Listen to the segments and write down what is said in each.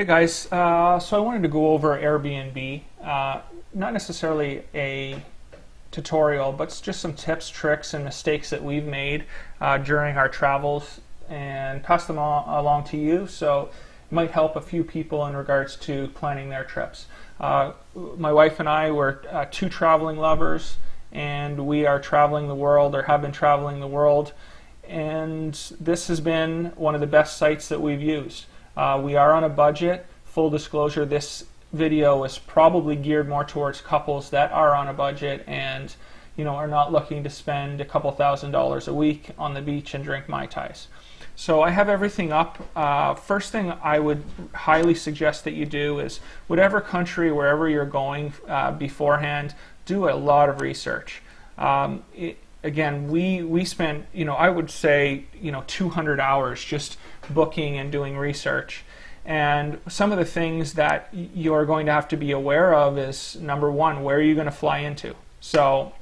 Hey guys, so I wanted to go over Airbnb, not necessarily a tutorial, but just some tips, tricks, and mistakes that we've made during our travels and pass them along to you, so it might help a few people in regards to planning their trips. My wife and I were two traveling lovers, and we are traveling the world, or have been traveling the world, and this has been one of the best sites that we've used. We are on a budget. Full disclosure, this video is probably geared more towards couples that are on a budget and are not looking to spend a couple $1,000s a week on the beach and drink Mai Tais. So I have everything up. First thing I would highly suggest that you do is whatever country, wherever you're going beforehand, do a lot of research. Again, we spent, I would say, 200 hours just booking and doing research. And some of the things that you're going to have to be aware of is, number one, where are you going to fly into? So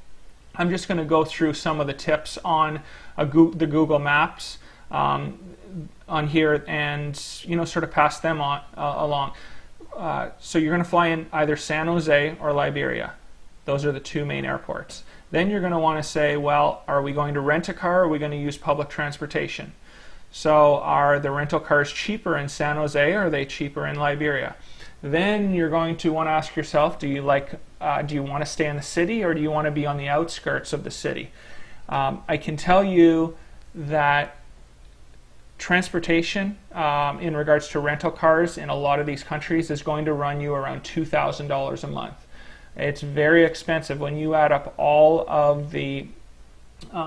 I'm just going to go through some of the tips on the Google Maps on here and, sort of pass them on along. So you're going to fly in either San Jose or Liberia. Those are the two main airports. Then you're going to want to say, well, are we going to rent a car or are we going to use public transportation? So are the rental cars cheaper in San Jose or are they cheaper in Liberia? Then you're going to want to ask yourself, do you want to stay in the city or do you want to be on the outskirts of the city? I can tell you that transportation in regards to rental cars in a lot of these countries is going to run you around $2,000 a month. It's very expensive when you add up all of the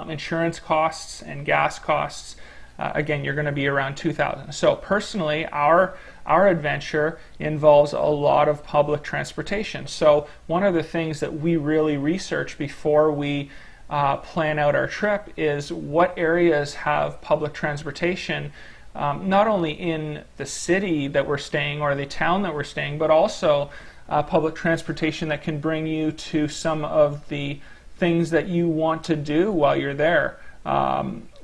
insurance costs and gas costs. Again, you're going to be around $2,000. So personally, our adventure involves a lot of public transportation. So one of the things that we really research before we plan out our trip is what areas have public transportation, not only in the city that we're staying or the town that we're staying, but also public transportation that can bring you to some of the things that you want to do while you're there.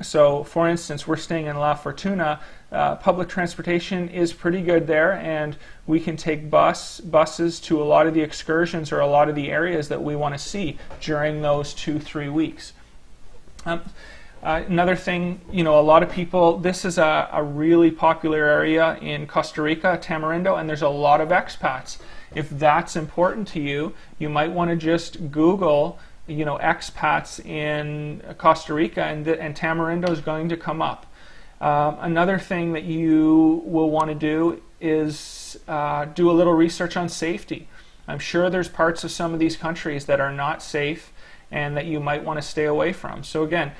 So for instance, we're staying in La Fortuna. Public transportation is pretty good there, and we can take buses to a lot of the excursions or a lot of the areas that we want to see during those 2-3 weeks. Another thing, a lot of people, this is a really popular area in Costa Rica, Tamarindo, and there's a lot of expats. If that's important to you, you might want to just Google expats in Costa Rica, and Tamarindo is going to come up. Another thing that you will want to do is do a little research on safety. I'm sure there's parts of some of these countries that are not safe and that you might want to stay away from. So again,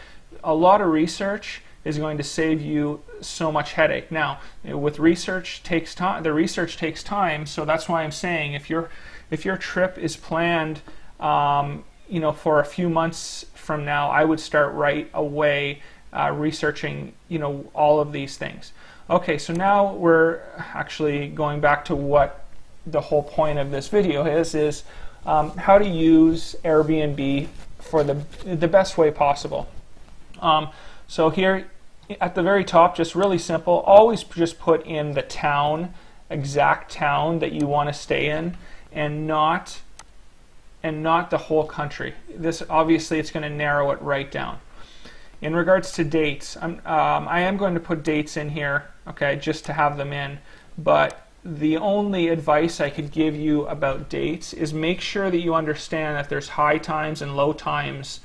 a lot of research is going to save you so much headache. Now, with research takes time. The research takes time, so that's why I'm saying if your trip is planned for a few months from now, I would start right away researching, all of these things. Okay, so now we're actually going back to what the whole point of this video is how to use Airbnb for the best way possible. So here at the very top, just really simple, always just put in the exact town that you want to stay in, and not the whole country. This obviously it's going to narrow it right down. In regards to dates, I am going to put dates in here, okay, just to have them in. But the only advice I could give you about dates is make sure that you understand that there's high times and low times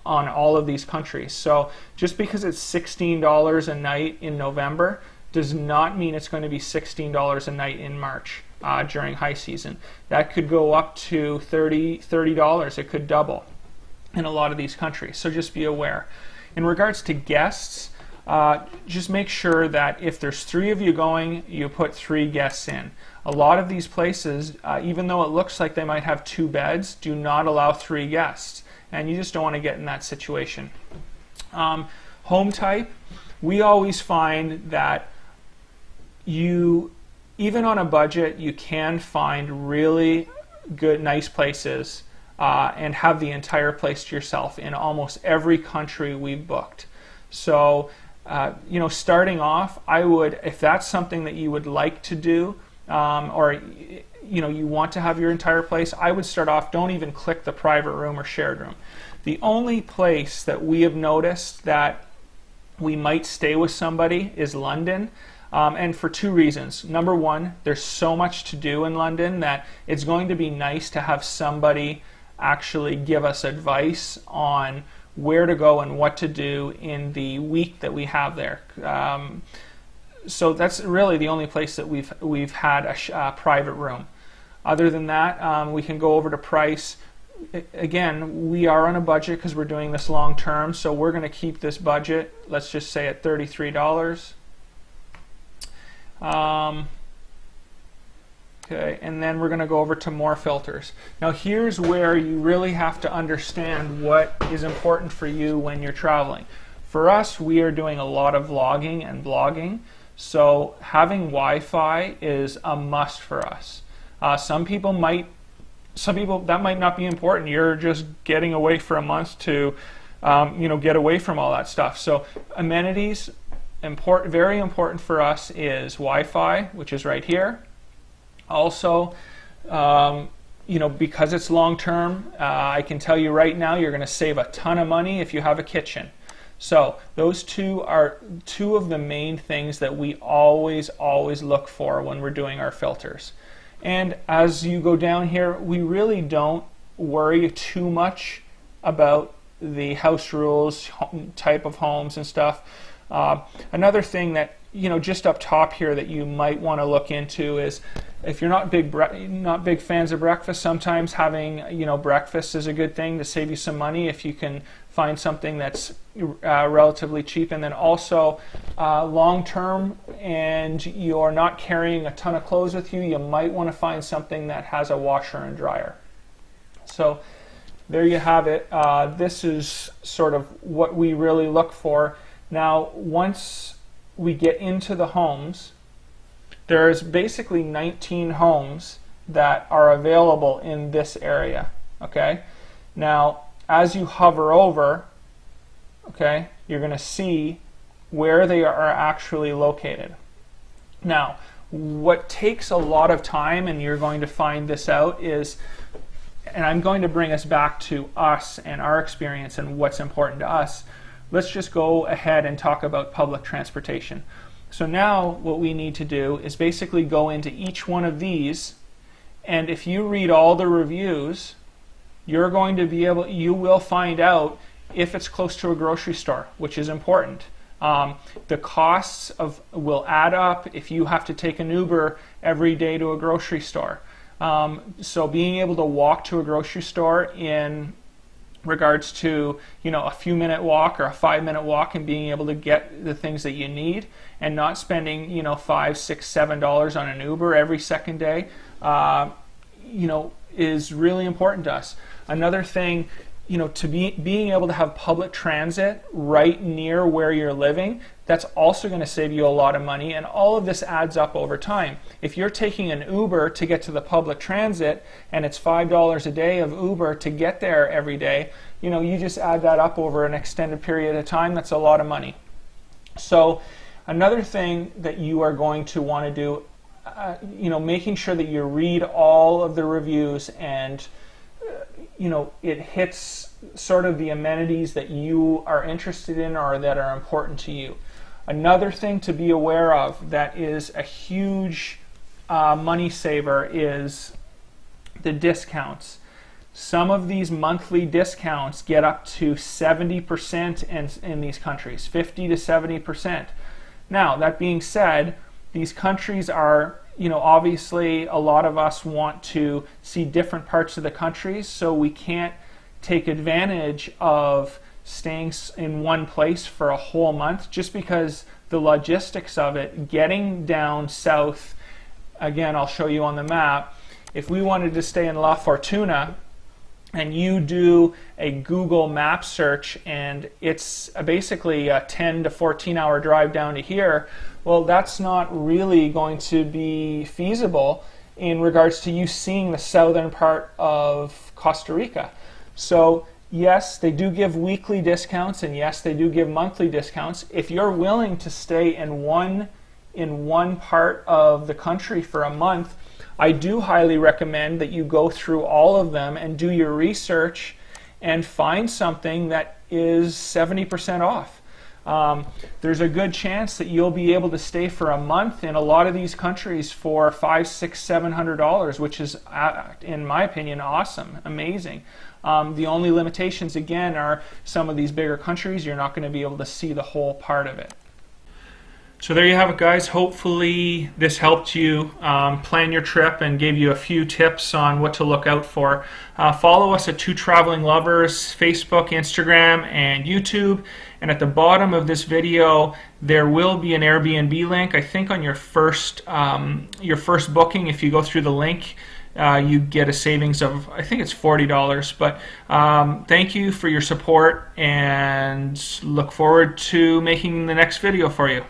on all of these countries. So just because it's $16 a night in November does not mean it's going to be $16 a night in March. During high season. That could go up to $30. It could double in a lot of these countries. So just be aware. In regards to guests, just make sure that if there's 3 of you going, you put 3 guests in. A lot of these places, even though it looks like they might have 2 beds, do not allow 3 guests. And you just don't want to get in that situation. Home type, we always find that even on a budget, you can find really good, nice places and have the entire place to yourself in almost every country we've booked. So, starting off, I would, if that's something that you would like to do, or you want to have your entire place, I would start off, don't even click the private room or shared room. The only place that we have noticed that we might stay with somebody is London, and for two reasons. Number one, there's so much to do in London that it's going to be nice to have somebody actually give us advice on where to go and what to do in the week that we have there. So that's really the only place that we've had a private room. Other than that, we can go over to price. Again, we are on a budget because we're doing this long term, so we're going to keep this budget, let's just say, at $33. Okay, and then we're going to go over to more filters. Now here's where you really have to understand what is important for you when you're traveling. For us, we are doing a lot of vlogging and blogging, so having Wi-Fi is a must for us. Some people that might not be important. You're just getting away for a month to get away from all that stuff. So amenities, very important for us is Wi-Fi, which is right here. Also, because it's long term, I can tell you right now you're going to save a ton of money if you have a kitchen. So those two are two of the main things that we always look for when we're doing our filters. And as you go down here, we really don't worry too much about the house rules, type of homes and stuff. Another thing that, just up top here that you might want to look into is if you're not big fans of breakfast, sometimes having breakfast is a good thing to save you some money if you can find something that's relatively cheap. And then also long term, and you're not carrying a ton of clothes with you, you might want to find something that has a washer and dryer. So there you have it. This is sort of what we really look for. Now, once we get into the homes, there's basically 19 homes that are available in this area. Okay. Now, as you hover over, okay, you're going to see where they are actually located. Now, what takes a lot of time, and you're going to find this out, is, and I'm going to bring us back to us and our experience and what's important to us. Let's just go ahead and talk about public transportation. So now what we need to do is basically go into each one of these, and if you read all the reviews, you're going to you will find out if it's close to a grocery store, which is important. The costs will add up if you have to take an Uber every day to a grocery store. So being able to walk to a grocery store in regards to a few minute walk or a 5-minute walk, and being able to get the things that you need and not spending $5, $6, $7 on an Uber every second day, is really important to us. Another thing, being able to have public transit right near where you're living, that's also going to save you a lot of money, and all of this adds up over time. If you're taking an Uber to get to the public transit and it's $5 a day of Uber to get there every day, you just add that up over an extended period of time. That's a lot of money. So another thing that you are going to want to do, making sure that you read all of the reviews and it hits sort of the amenities that you are interested in or that are important to you. Another thing to be aware of that is a huge money saver is the discounts. Some of these monthly discounts get up to 70% in these countries, 50 to 70%. Now, that being said, these countries are, obviously a lot of us want to see different parts of the countries, so we can't take advantage of staying in one place for a whole month just because the logistics of it, getting down south, again, I'll show you on the map. If we wanted to stay in La Fortuna and you do a Google map search and it's basically a 10 to 14 hour drive down to here, well, that's not really going to be feasible in regards to you seeing the southern part of Costa Rica. So yes, they do give weekly discounts, and yes, they do give monthly discounts. If you're willing to stay in one in one part of the country for a month, I do highly recommend that you go through all of them and do your research and find something that is 70% off. There's a good chance that you'll be able to stay for a month in a lot of these countries for $500, $600, $700, which is, in my opinion, awesome, amazing. The only limitations, again, are some of these bigger countries, you're not going to be able to see the whole part of it. So there you have it, guys. Hopefully this helped you plan your trip and gave you a few tips on what to look out for. Follow us at Two Traveling Lovers, Facebook, Instagram, and YouTube. And at the bottom of this video, there will be an Airbnb link. I think on your first booking, if you go through the link, you get a savings of, I think it's $40. But thank you for your support, and look forward to making the next video for you.